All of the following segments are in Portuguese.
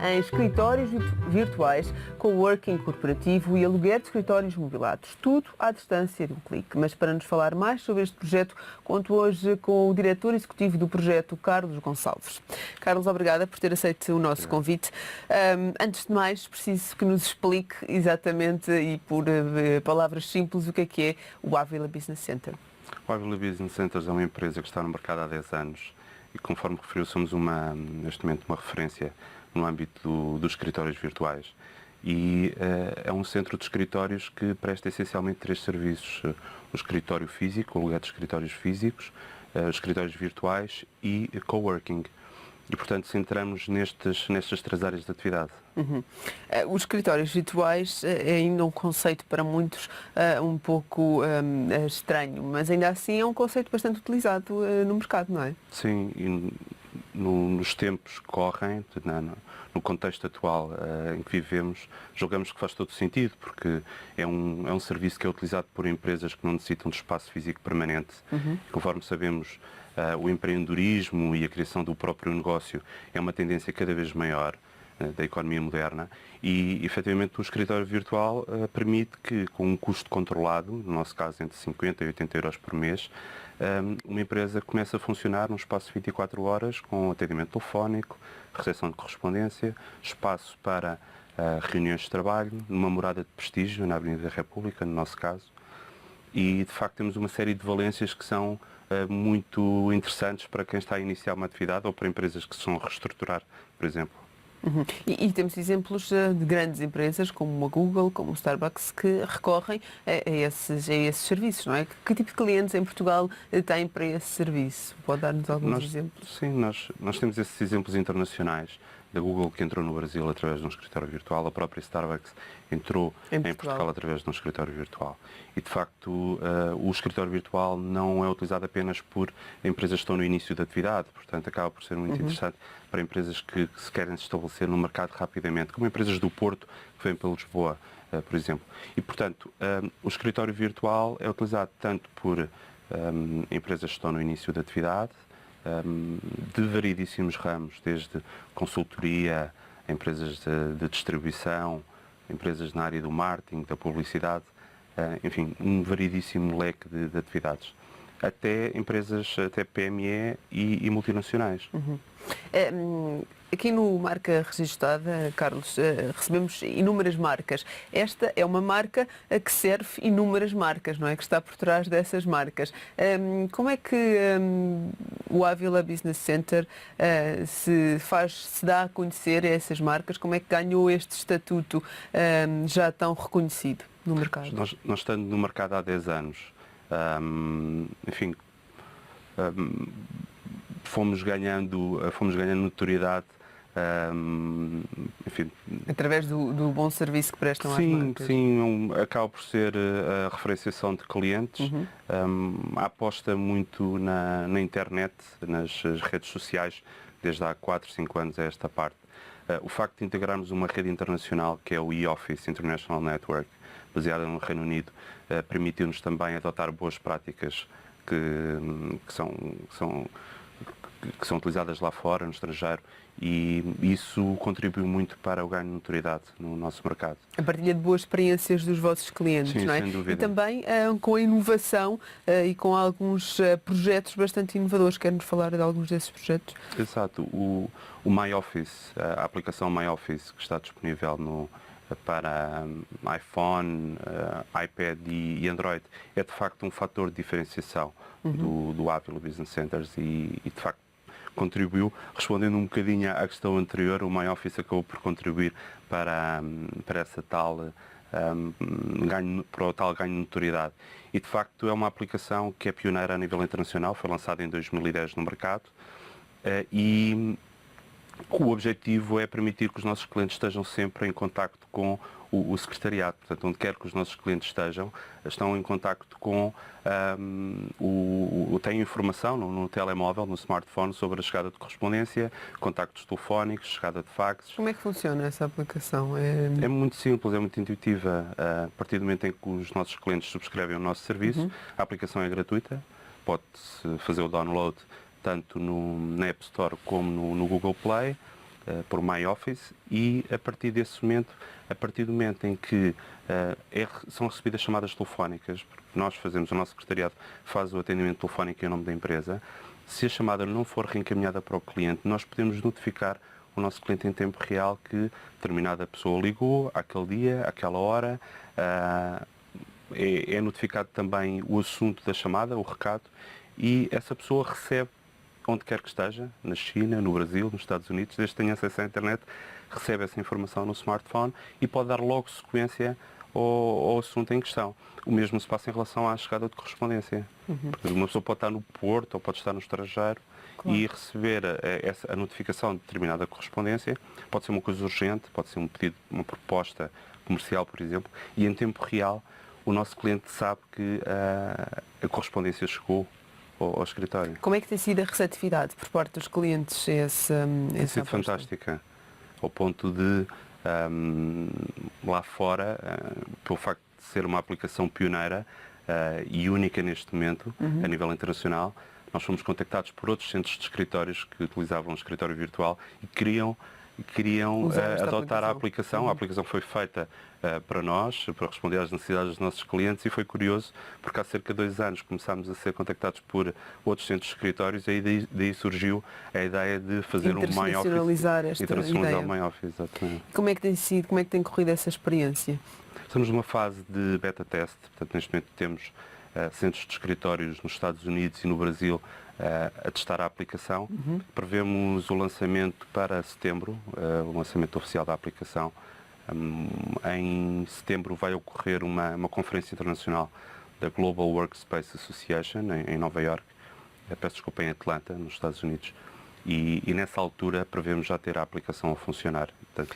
em escritórios virtuais, coworking corporativo e aluguer de escritórios mobilados. Tudo à distância de um clique. Mas para nos falar mais sobre este projeto, conto hoje com o diretor executivo do projeto, Carlos Gonçalves. Carlos, obrigada por ter aceito o nosso convite. Antes de mais, preciso que nos explique exatamente e por palavras simples o que é o Ávila Business Center. O Ávila Business Center é uma empresa que está no mercado há 10 anos e, conforme referiu, somos neste momento uma referência no âmbito dos escritórios virtuais. E é um centro de escritórios que presta essencialmente 3 serviços: o escritório físico, o aluguer de escritórios físicos, escritórios virtuais e coworking. E, portanto, centramos nestas 3 áreas de atividade. Os escritórios virtuais é ainda um conceito para muitos um pouco estranho, mas ainda assim é um conceito bastante utilizado no mercado, não é? Sim, e nos tempos que correm, no contexto atual em que vivemos, julgamos que faz todo sentido, porque é um serviço que é utilizado por empresas que não necessitam de espaço físico permanente. E, conforme sabemos, o empreendedorismo e a criação do próprio negócio é uma tendência cada vez maior da economia moderna e, efetivamente, o escritório virtual permite que, com um custo controlado, no nosso caso entre 50 e 80 euros por mês, uma empresa comece a funcionar num espaço de 24 horas com atendimento telefónico, recepção de correspondência, espaço para reuniões de trabalho, numa morada de prestígio na Avenida da República, no nosso caso. E, de facto, temos uma série de valências que são muito interessantes para quem está a iniciar uma atividade ou para empresas que se vão reestruturar, por exemplo. E temos exemplos de grandes empresas como a Google, como o Starbucks, que recorrem a esses serviços, não é? Que tipo de clientes em Portugal têm para esse serviço? Pode dar-nos alguns exemplos? Sim, nós temos esses exemplos internacionais. Da Google, que entrou no Brasil através de um escritório virtual, a própria Starbucks entrou em Portugal através de um escritório virtual. E, de facto, o escritório virtual não é utilizado apenas por empresas que estão no início da atividade, portanto, acaba por ser muito interessante para empresas que se querem se estabelecer no mercado rapidamente, como empresas do Porto, que vêm para Lisboa, por exemplo. E, portanto, o escritório virtual é utilizado tanto por empresas que estão no início da atividade, de variedíssimos ramos, desde consultoria, empresas de distribuição, empresas na área do marketing, da publicidade, enfim, um variedíssimo leque de atividades. Até empresas, até PME e multinacionais. Aqui no Marca Registada, Carlos, recebemos inúmeras marcas. Esta é uma marca que serve inúmeras marcas, não é? Que está por trás dessas marcas. Como é que o Ávila Business Center se dá a conhecer a essas marcas? Como é que ganhou este estatuto já tão reconhecido no mercado? Nós estamos no mercado há 10 anos. Enfim, fomos ganhando notoriedade, enfim. Através do bom serviço que prestam às marcas. Sim, acaba por ser a referenciação de clientes, a aposta muito na internet, nas redes sociais, desde há 4, 5 anos a esta parte. O facto de integrarmos uma rede internacional, que é o e-Office International Network, baseada no Reino Unido, permitiu-nos também adotar boas práticas que são utilizadas lá fora, no estrangeiro, e isso contribuiu muito para o ganho de notoriedade no nosso mercado. A partilha de boas experiências dos vossos clientes, sim, não é? Sem dúvida. E também com a inovação e com alguns projetos bastante inovadores. Quer-nos falar de alguns desses projetos? Exato. O MyOffice, a aplicação MyOffice, que está disponível para iPhone, iPad e Android, é de facto um fator de diferenciação do Ávila Business Centers e de facto contribuiu, respondendo um bocadinho à questão anterior, o MyOffice acabou por contribuir para essa tal para o tal ganho de notoriedade. E de facto é uma aplicação que é pioneira a nível internacional, foi lançada em 2010 no mercado e o objetivo é permitir que os nossos clientes estejam sempre em contacto com o secretariado. Portanto, onde quer que os nossos clientes estão em contacto com têm informação no telemóvel, no smartphone, sobre a chegada de correspondência, contactos telefónicos, chegada de faxes. Como é que funciona essa aplicação? É muito simples, é muito intuitiva. A partir do momento em que os nossos clientes subscrevem o nosso serviço, a aplicação é gratuita, pode-se fazer o download tanto na App Store como no Google Play. por MyOffice, e a partir desse momento, a partir do momento em que são recebidas chamadas telefónicas, porque nós fazemos, o nosso secretariado faz o atendimento telefónico em nome da empresa, se a chamada não for reencaminhada para o cliente, nós podemos notificar o nosso cliente em tempo real que determinada pessoa ligou àquele dia, àquela hora. É notificado também o assunto da chamada, o recado, e essa pessoa recebe, onde quer que esteja, na China, no Brasil, nos Estados Unidos, desde que tenha acesso à internet, recebe essa informação no smartphone e pode dar logo sequência ao assunto em questão. O mesmo se passa em relação à chegada de correspondência. Porque uma pessoa pode estar no Porto ou pode estar no estrangeiro, claro, e receber a notificação de determinada correspondência. Pode ser uma coisa urgente, pode ser um pedido, uma proposta comercial, por exemplo, e em tempo real o nosso cliente sabe que a correspondência chegou ao escritório. Como é que tem sido a receptividade por parte dos clientes? Tem sido fantástica, ao ponto de lá fora, pelo facto de ser uma aplicação pioneira e única neste momento, a nível internacional, nós fomos contactados por outros centros de escritórios que utilizavam o escritório virtual e queriam adotar a aplicação. A aplicação foi feita para nós, para responder às necessidades dos nossos clientes, e foi curioso porque há cerca de 2 anos começámos a ser contactados por outros centros de escritórios e daí surgiu a ideia de fazer um MyOffice. Internacionalizar o MyOffice, exatamente. Como é que tem sido, como é que tem corrido essa experiência? Estamos numa fase de beta test, portanto neste momento temos centros de escritórios nos Estados Unidos e no Brasil a testar a aplicação. Prevemos o lançamento para setembro, o lançamento oficial da aplicação. Em setembro vai ocorrer uma conferência internacional da Global Workspace Association em Nova York, peço desculpa, em Atlanta, nos Estados Unidos, e nessa altura prevemos já ter a aplicação a funcionar. Portanto,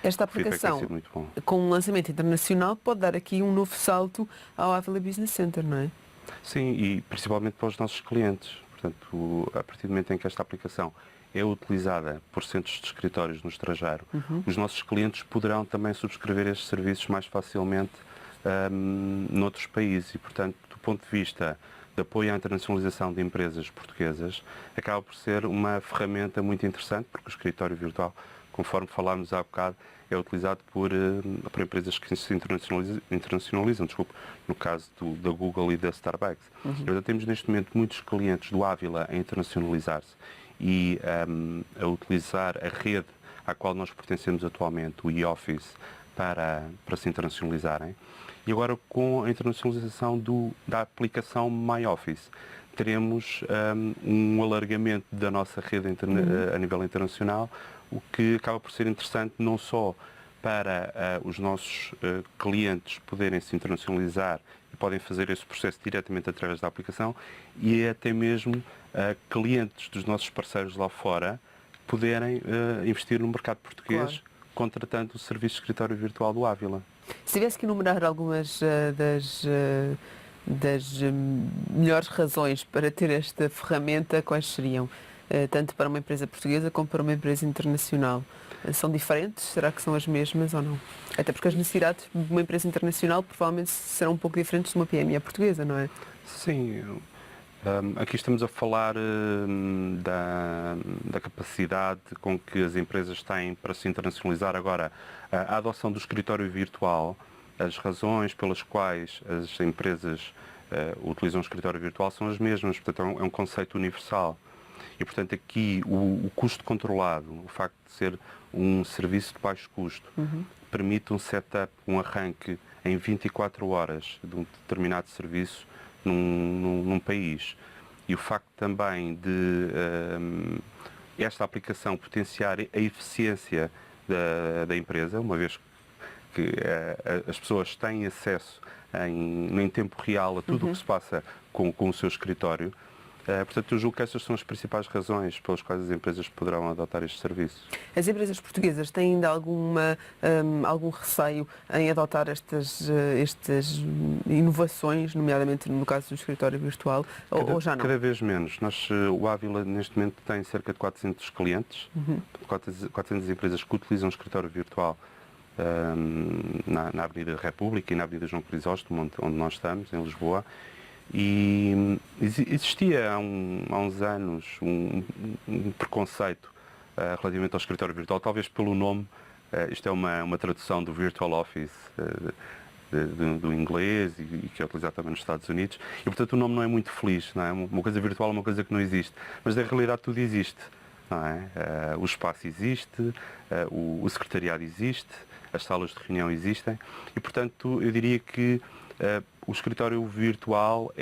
esta aplicação, muito bom. Com um lançamento internacional, pode dar aqui um novo salto ao Ávila Business Center, não é? Sim, e principalmente para os nossos clientes. Portanto, a partir do momento em que esta aplicação é utilizada por centros de escritórios no estrangeiro, os nossos clientes poderão também subscrever estes serviços mais facilmente noutros países. E, portanto, do ponto de vista de apoio à internacionalização de empresas portuguesas, acaba por ser uma ferramenta muito interessante, porque o escritório virtual, conforme falámos há bocado, é utilizado por empresas que se internacionalizam, no caso da Google e da Starbucks. Então, temos neste momento muitos clientes do Ávila a internacionalizar-se e a utilizar a rede à qual nós pertencemos atualmente, o e-Office, para se internacionalizarem. E agora, com a internacionalização da aplicação MyOffice, teremos um alargamento da nossa rede a nível internacional, o que acaba por ser interessante não só para os nossos clientes poderem se internacionalizar e podem fazer esse processo diretamente através da aplicação, e até mesmo clientes dos nossos parceiros lá fora poderem investir no mercado português, claro, contratando o serviço de escritório virtual do Ávila. Se tivesse que enumerar algumas das melhores razões para ter esta ferramenta, quais seriam? Tanto para uma empresa portuguesa como para uma empresa internacional. São diferentes? Será que são as mesmas ou não? Até porque as necessidades de uma empresa internacional provavelmente serão um pouco diferentes de uma PME portuguesa, não é? Sim. Aqui estamos a falar da capacidade com que as empresas têm para se internacionalizar. Agora, a adoção do escritório virtual, as razões pelas quais as empresas utilizam o escritório virtual são as mesmas, portanto é um conceito universal. E, portanto, aqui o custo controlado, o facto de ser um serviço de baixo custo, permite um setup, um arranque em 24 horas de um determinado serviço num país. E o facto também de esta aplicação potenciar a eficiência da empresa, uma vez que as pessoas têm acesso em tempo real a tudo o que se passa com o seu escritório. Portanto, eu julgo que estas são as principais razões pelas quais as empresas poderão adotar este serviço. As empresas portuguesas têm ainda algum receio em adotar estas inovações, nomeadamente no caso do escritório virtual, ou já não? Cada vez menos. O Ávila, neste momento, tem cerca de 400 clientes, 400 empresas que utilizam o escritório virtual na Avenida República e na Avenida João Crisóstomo, onde nós estamos, em Lisboa. E existia há uns anos um preconceito relativamente ao escritório virtual, talvez pelo nome. Isto é uma tradução do Virtual Office do inglês e que é utilizado também nos Estados Unidos. E, portanto, o nome não é muito feliz, não é? Uma coisa virtual é uma coisa que não existe. Mas, na realidade, tudo existe, não é? O espaço existe, o secretariado existe, as salas de reunião existem. E, portanto, eu diria que o escritório virtual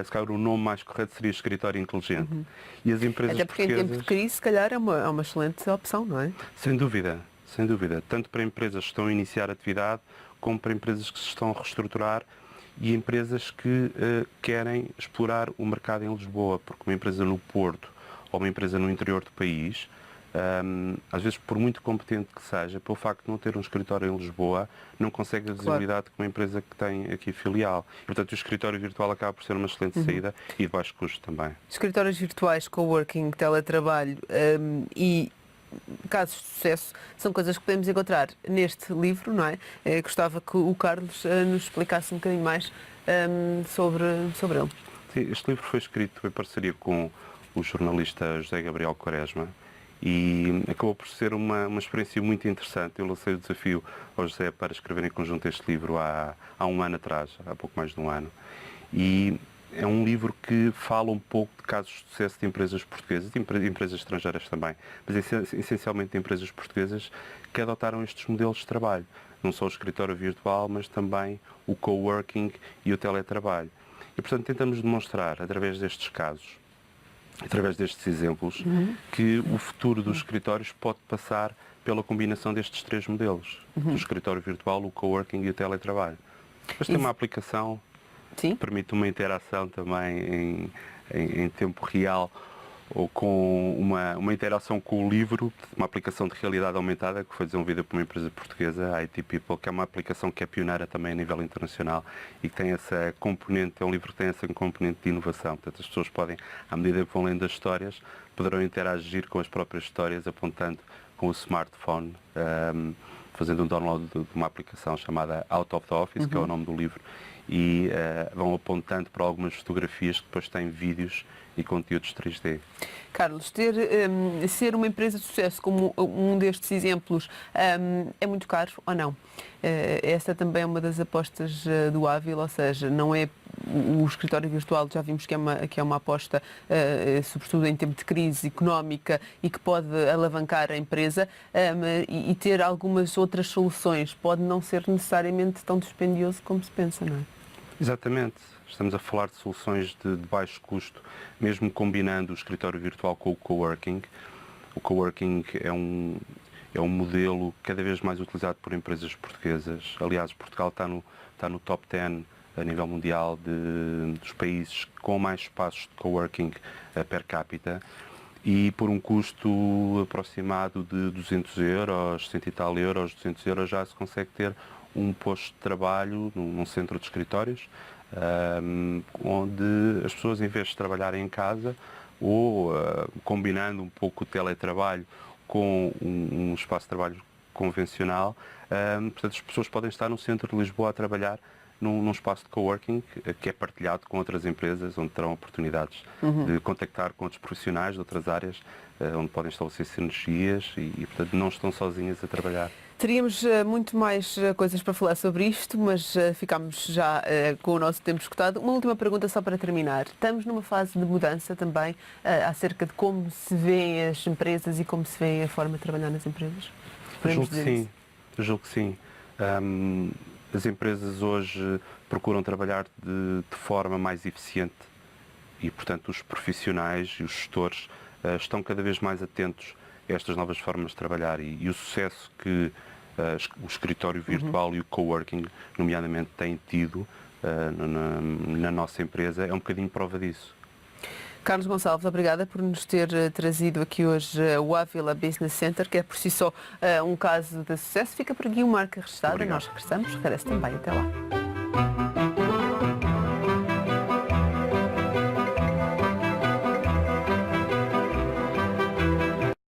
se calhar o nome mais correto seria escritório inteligente. E as empresas Até porque em tempo de crise, se calhar, é uma excelente opção, não é? Sem dúvida, sem dúvida. Tanto para empresas que estão a iniciar atividade, como para empresas que se estão a reestruturar e empresas que querem explorar o mercado em Lisboa, porque uma empresa no Porto ou uma empresa no interior do país, às vezes, por muito competente que seja, pelo facto de não ter um escritório em Lisboa, não consegue a visibilidade que uma empresa que tem aqui filial. Portanto, o escritório virtual acaba por ser uma excelente saída e de baixo custo também. Escritórios virtuais, coworking, teletrabalho e casos de sucesso são coisas que podemos encontrar neste livro, não é? Gostava que o Carlos nos explicasse um bocadinho mais sobre ele. Sim, este livro foi escrito em parceria com o jornalista José Gabriel Quaresma e acabou por ser uma experiência muito interessante. Eu lancei o desafio ao José para escrever em conjunto este livro há um ano atrás, há pouco mais de um ano. E é um livro que fala um pouco de casos de sucesso de empresas portuguesas, de empresas estrangeiras também, mas essencialmente de empresas portuguesas que adotaram estes modelos de trabalho. Não só o escritório virtual, mas também o coworking e o teletrabalho. E, portanto, tentamos demonstrar, através destes casos, através destes exemplos, que o futuro dos escritórios pode passar pela combinação destes três modelos, do escritório virtual, o coworking e o teletrabalho. Mas tem uma aplicação. Sim. Permite uma interação também em tempo real ou com uma interação com o livro, uma aplicação de realidade aumentada que foi desenvolvida por uma empresa portuguesa, a IT People, que é uma aplicação que é pioneira também a nível internacional e que tem essa componente, é um livro que tem essa componente de inovação. Portanto, as pessoas podem, à medida que vão lendo as histórias, poderão interagir com as próprias histórias, apontando com o smartphone, fazendo um download de uma aplicação chamada Out of the Office, que é o nome do livro, e vão apontando para algumas fotografias que depois têm vídeos e conteúdos 3D. Carlos, ser uma empresa de sucesso como um destes exemplos é muito caro ou não? Esta também é uma das apostas do Ávila, ou seja, não é o escritório virtual, já vimos que é uma aposta sobretudo em tempo de crise económica e que pode alavancar a empresa e ter algumas outras soluções pode não ser necessariamente tão dispendioso como se pensa, não é? Exatamente. Estamos a falar de soluções de baixo custo, mesmo combinando o escritório virtual com o coworking. O coworking é um modelo cada vez mais utilizado por empresas portuguesas. Aliás, Portugal está no top 10 a nível mundial dos países com mais espaços de coworking per capita e por um custo aproximado de 200 euros, 100 e tal euros, 200 euros já se consegue ter um posto de trabalho num centro de escritórios, onde as pessoas, em vez de trabalharem em casa ou combinando um pouco o teletrabalho com um espaço de trabalho convencional, portanto, as pessoas podem estar no centro de Lisboa a trabalhar num espaço de coworking que é partilhado com outras empresas, onde terão oportunidades de contactar com outros profissionais de outras áreas, onde podem estabelecer sinergias e, portanto, não estão sozinhas a trabalhar. Teríamos muito mais coisas para falar sobre isto, mas ficámos já com o nosso tempo esgotado. Uma última pergunta só para terminar. Estamos numa fase de mudança também acerca de como se vêem as empresas e como se vê a forma de trabalhar nas empresas? Julgo que sim. Julgo que sim. As empresas hoje procuram trabalhar de forma mais eficiente e, portanto, os profissionais e os gestores estão cada vez mais atentos a estas novas formas de trabalhar e o sucesso que o escritório virtual e o coworking, nomeadamente, têm tido na nossa empresa é um bocadinho prova disso. Carlos Gonçalves, obrigada por nos ter trazido aqui hoje o Ávila Business Center, que é por si só um caso de sucesso. Fica por aqui uma marca registrada. Nós regressamos, regressa também. Até lá.